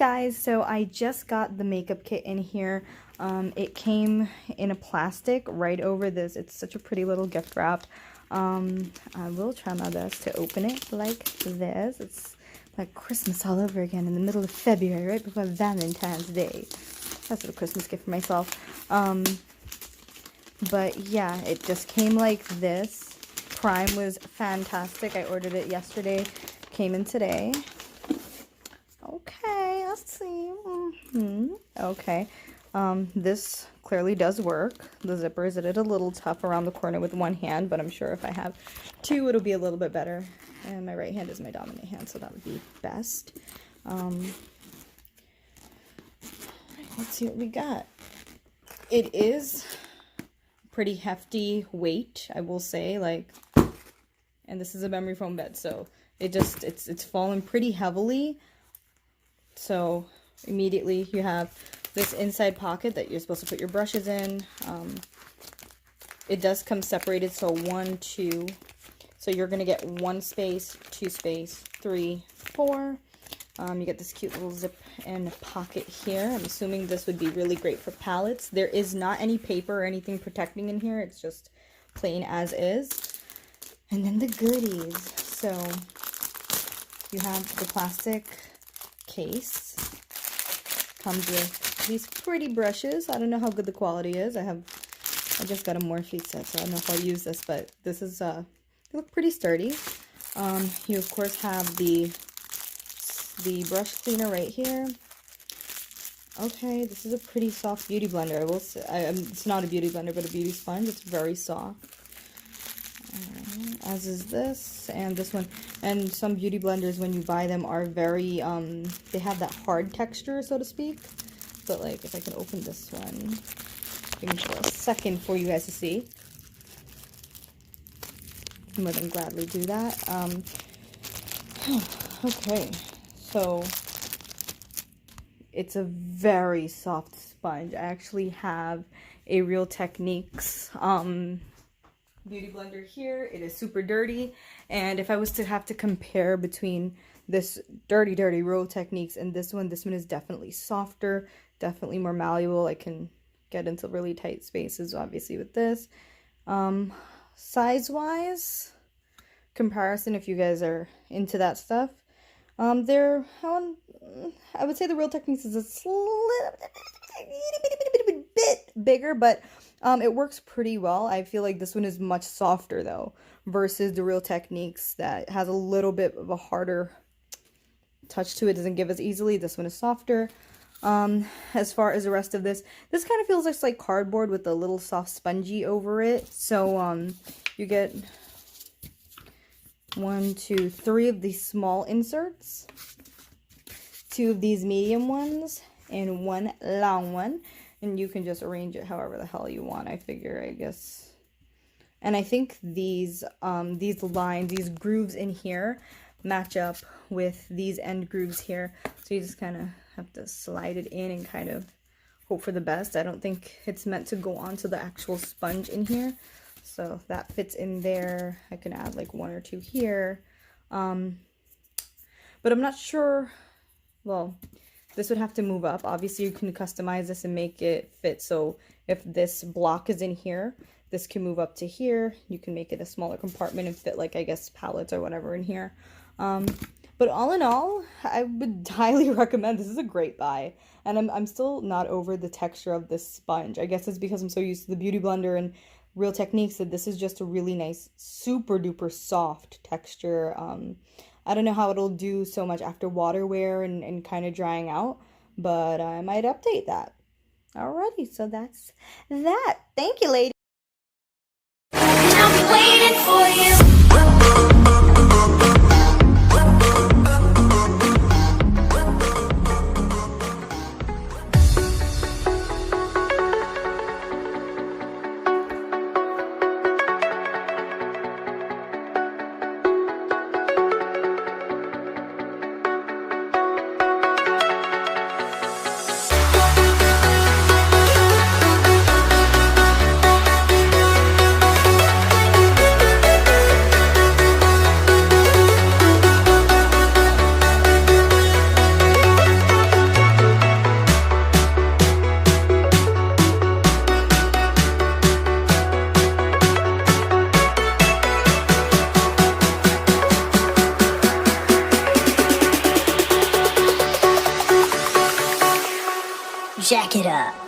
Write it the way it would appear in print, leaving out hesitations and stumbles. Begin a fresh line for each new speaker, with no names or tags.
guys, so I just got the makeup kit in here. It came in a plastic right over this. It's such a pretty little gift wrap. I will try my best to open it like this. It's like Christmas all over again in the middle of February, right before Valentine's Day. That's a Christmas gift for myself. But yeah, it just came like this. Prime was fantastic. I ordered it yesterday. Came in today. Okay, let's see. Okay. This clearly does work. The zipper is a little tough around the corner with one hand, but I'm sure if I have two, it'll be a little bit better. And my right hand is my dominant hand, so that would be best. Let's see what we got. It is pretty hefty weight, I will say, like, and this is a memory foam bed, so it's fallen pretty heavily. So immediately you have this inside pocket that you're supposed to put your brushes in. It does come separated, so 1, 2. So you're gonna get 1 space, 2 space, 3, 4. You get this cute little zip and pocket here. I'm assuming this would be really great for palettes. There is not any paper or anything protecting in here. It's just plain as is. And then the goodies. So you have the plastic case. Comes with these pretty brushes. I don't know how good the quality is. I just got a Morphe set, so I don't know if I'll use this, but this is they look pretty sturdy. You of course have the brush cleaner right here. Okay, this is a pretty soft beauty blender. I will say, it's not a beauty blender, but a beauty sponge. It's very soft. As is this and this one. And some beauty blenders, when you buy them, are very they have that hard texture, so to speak. But like, if I can open this one, give me for a second for you guys to see. I'm more than gladly do that. Okay, so it's a very soft sponge. I actually have a Real Techniques beauty blender here. It is super dirty, and if I was to have to compare between this dirty Real Techniques and this one is definitely softer, definitely more malleable. I can get into really tight spaces obviously with this. Size wise comparison, if you guys are into that stuff, I would say the Real Techniques is a bit bigger, but it works pretty well. I feel like this one is much softer though, versus the Real Techniques that has a little bit of a harder touch to it, doesn't give as easily. This one is softer. As far as the rest of this kind of feels like cardboard with a little soft spongy over it. So you get 1, 2, 3 of these small inserts, 2 of these medium ones, and 1 long one. And you can just arrange it however the hell you want, I figure, I guess. And I think these lines, these grooves in here match up with these end grooves here. So you just kind of have to slide it in and kind of hope for the best. I don't think it's meant to go onto the actual sponge in here. So that fits in there. I can add like 1 or 2 here. But I'm not sure, well, this would have to move up. Obviously, you can customize this and make it fit. So if this block is in here, this can move up to here. You can make it a smaller compartment and fit, like, I guess, palettes or whatever in here. But all in all, I would highly recommend. This is a great buy. And I'm still not over the texture of this sponge. I guess it's because I'm so used to the Beauty Blender and Real Techniques that this is just a really nice, super duper soft texture. I don't know how it'll do so much after water wear and kind of drying out, but I might update that. Alrighty, so that's that. Thank you, ladies. I'll be waiting for you.
Jack it up.